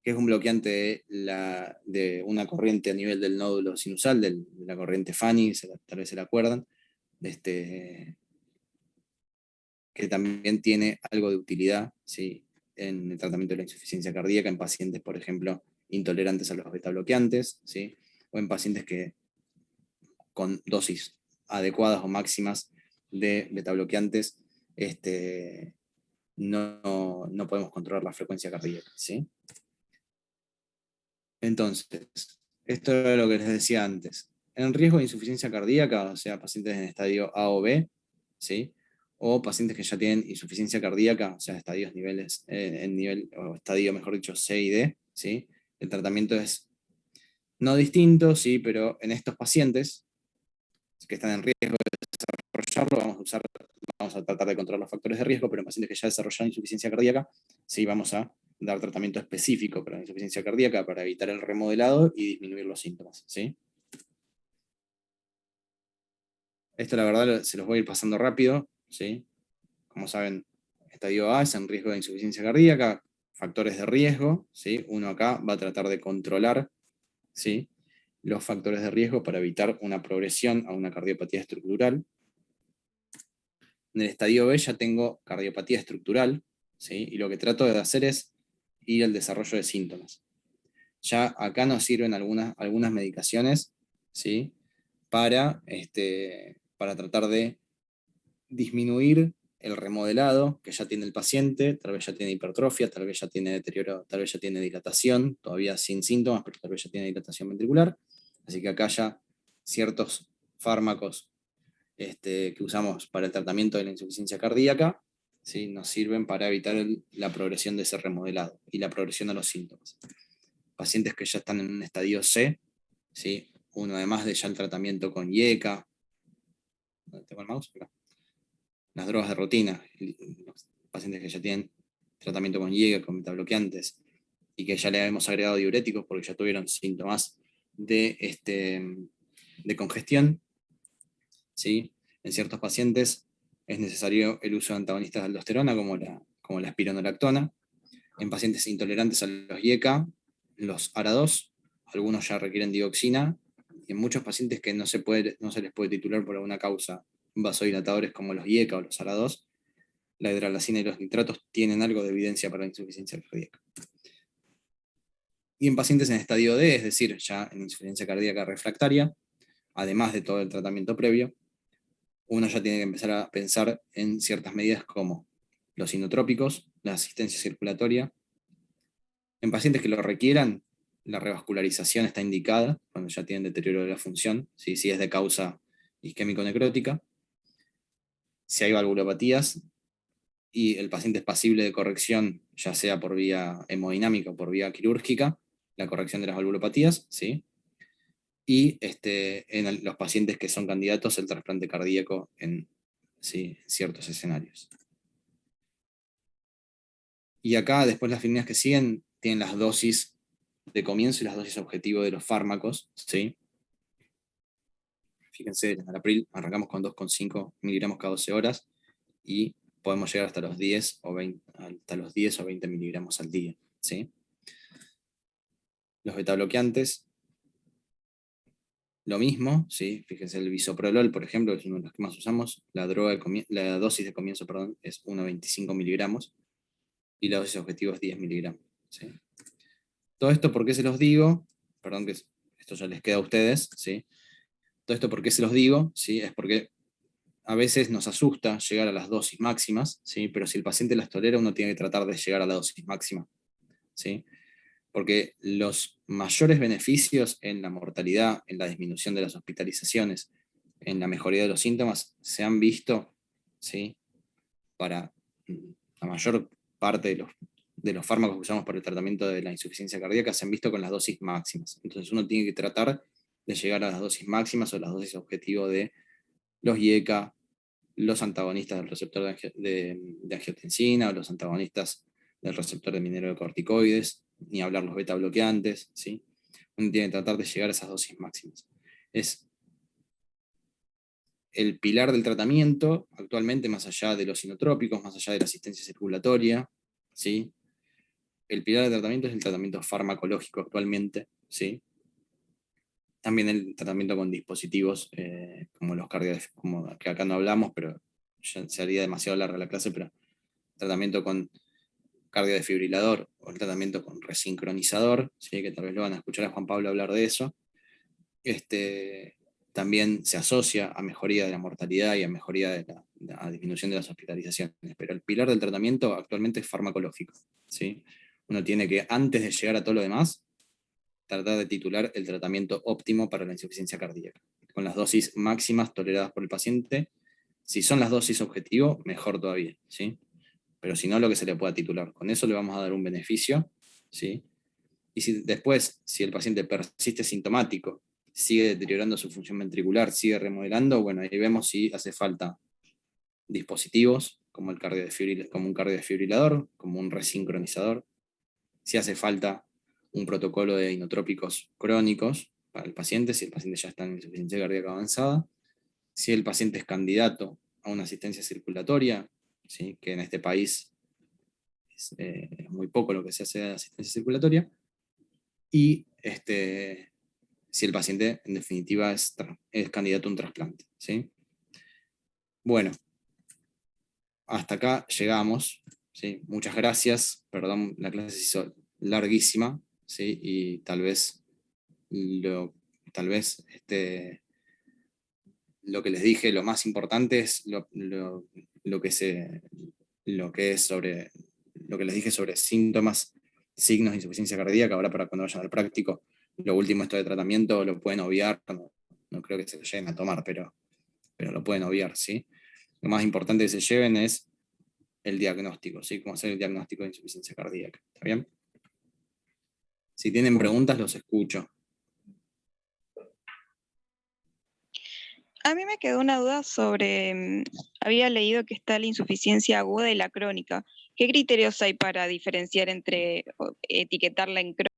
Que es un bloqueante de una corriente a nivel del nódulo sinusal, de la corriente Fanny, tal vez se la acuerdan, que también tiene algo de utilidad, ¿sí? En el tratamiento de la insuficiencia cardíaca, en pacientes, por ejemplo, intolerantes a los beta bloqueantes, ¿sí? O en pacientes que con dosis adecuadas o máximas de beta bloqueantes no podemos controlar la frecuencia cardíaca, ¿sí? Entonces, esto era lo que les decía antes. En riesgo de insuficiencia cardíaca, o sea, pacientes en estadio A o B, ¿sí? O pacientes que ya tienen insuficiencia cardíaca, o sea, en nivel, o estadio, mejor dicho, C y D, ¿sí? El tratamiento es no distinto, sí, pero en estos pacientes que están en riesgo de desarrollarlo, vamos a tratar de controlar los factores de riesgo, pero en pacientes que ya desarrollaron insuficiencia cardíaca, sí vamos a dar tratamiento específico para la insuficiencia cardíaca para evitar el remodelado y disminuir los síntomas, ¿sí? Esto la verdad se los voy a ir pasando rápido, ¿sí? Como saben, estadio A es en riesgo de insuficiencia cardíaca, factores de riesgo, ¿sí? Uno acá va a tratar de controlar, ¿sí? Los factores de riesgo para evitar una progresión a una cardiopatía estructural. En el estadio B ya tengo cardiopatía estructural, ¿sí? Y lo que trato de hacer es ir al desarrollo de síntomas. Ya acá nos sirven algunas medicaciones, ¿sí? Para tratar de disminuir el remodelado que ya tiene el paciente, tal vez ya tiene hipertrofia, tal vez ya tiene deterioro, tal vez ya tiene dilatación, todavía sin síntomas, pero tal vez ya tiene dilatación ventricular. Así que acá ya ciertos fármacos que usamos para el tratamiento de la insuficiencia cardíaca, ¿sí? Nos sirven para evitar la progresión de ese remodelado y la progresión de los síntomas. Pacientes que ya están en un estadio C, ¿sí? Uno además de ya el tratamiento con IECA, tengo el mouse, acá. Las drogas de rutina, los pacientes que ya tienen tratamiento con IECA, con metabloqueantes, y que ya le hemos agregado diuréticos porque ya tuvieron síntomas de congestión, ¿sí? En ciertos pacientes es necesario el uso de antagonistas de aldosterona como la espironolactona. En pacientes intolerantes a los IECA, los ARA2, algunos ya requieren dioxina, y en muchos pacientes que no se les puede titular por alguna causa vasodilatadores como los IECA o los ARA2, la hidralacina y los nitratos tienen algo de evidencia para la insuficiencia cardíaca. Y en pacientes en estadio D, es decir, ya en insuficiencia cardíaca refractaria, además de todo el tratamiento previo, uno ya tiene que empezar a pensar en ciertas medidas como los inotrópicos, la asistencia circulatoria, En pacientes que lo requieran, la revascularización está indicada cuando ya tienen deterioro de la función, ¿sí? Si es de causa isquémico-necrótica. Si hay valvulopatías y el paciente es pasible de corrección, ya sea por vía hemodinámica o por vía quirúrgica, la corrección de las valvulopatías, ¿sí? Y en los pacientes que son candidatos al trasplante cardíaco en ciertos escenarios. Y acá después las líneas que siguen tienen las dosis de comienzo y las dosis objetivo de los fármacos, ¿sí? Fíjense, en el April arrancamos con 2,5 miligramos cada 12 horas y podemos llegar hasta los 10 o 20 miligramos al día, ¿sí? Los betabloqueantes, lo mismo, ¿sí? Fíjense, el bisoprolol, por ejemplo, es uno de los que más usamos, la dosis de comienzo, perdón, es 1,25 miligramos y la dosis objetivo es 10 miligramos, ¿sí? Todo esto, ¿por qué se los digo? Perdón que esto ya les queda a ustedes, ¿sí? Todo esto, ¿por qué se los digo? ¿Sí? Es porque a veces nos asusta llegar a las dosis máximas, ¿sí? Pero si el paciente las tolera, uno tiene que tratar de llegar a la dosis máxima, ¿sí? Porque los mayores beneficios en la mortalidad, en la disminución de las hospitalizaciones, en la mejoría de los síntomas, se han visto, ¿sí? Para la mayor parte de los fármacos que usamos para el tratamiento de la insuficiencia cardíaca, se han visto con las dosis máximas. Entonces uno tiene que tratar de llegar a las dosis máximas o las dosis objetivo de los IECA, los antagonistas del receptor de angiotensina o los antagonistas del receptor de mineralocorticoides, ni hablar los beta bloqueantes, ¿sí? Uno tiene que tratar de llegar a esas dosis máximas. Es el pilar del tratamiento actualmente, más allá de los inotrópicos, más allá de la asistencia circulatoria, ¿sí? El pilar del tratamiento es el tratamiento farmacológico actualmente, ¿sí? También el tratamiento con dispositivos como los como que acá no hablamos, pero ya se haría demasiado larga la clase, pero tratamiento con cardiodesfibrilador o el tratamiento con resincronizador, ¿sí? Que tal vez lo van a escuchar a Juan Pablo hablar de eso. También se asocia a mejoría de la mortalidad y a mejoría de la disminución de las hospitalizaciones. Pero el pilar del tratamiento actualmente es farmacológico, ¿sí? Uno tiene que, antes de llegar a todo lo demás, tratar de titular el tratamiento óptimo para la insuficiencia cardíaca, con las dosis máximas toleradas por el paciente. Si son las dosis objetivo, mejor todavía, ¿sí? Pero si no, lo que se le pueda titular. Con eso le vamos a dar un beneficio, ¿sí? Y si el paciente persiste sintomático, sigue deteriorando su función ventricular, sigue remodelando, bueno, ahí vemos si hace falta dispositivos como un cardiodesfibrilador, como un resincronizador, si hace falta un protocolo de inotrópicos crónicos para el paciente, si el paciente ya está en insuficiencia cardíaca avanzada, si el paciente es candidato a una asistencia circulatoria, ¿sí? Que en este país es muy poco lo que se hace de asistencia circulatoria, y si el paciente en definitiva es candidato a un trasplante, ¿sí? Bueno, hasta acá llegamos, ¿sí? Muchas gracias, perdón, la clase se hizo larguísima, ¿sí? Y tal vez lo que les dije, lo más importante es lo que les dije sobre síntomas, signos de insuficiencia cardíaca. Ahora, para cuando vayan al práctico, lo último, esto de tratamiento, lo pueden obviar, no creo que se lo lleguen a tomar, pero lo pueden obviar, ¿sí? Lo más importante que se lleven es el diagnóstico, ¿sí? Cómo hacer el diagnóstico de insuficiencia cardíaca, ¿está bien? Si tienen preguntas, los escucho. A mí me quedó una duda sobre, había leído que está la insuficiencia aguda y la crónica. ¿Qué criterios hay para diferenciar entre etiquetarla en crónica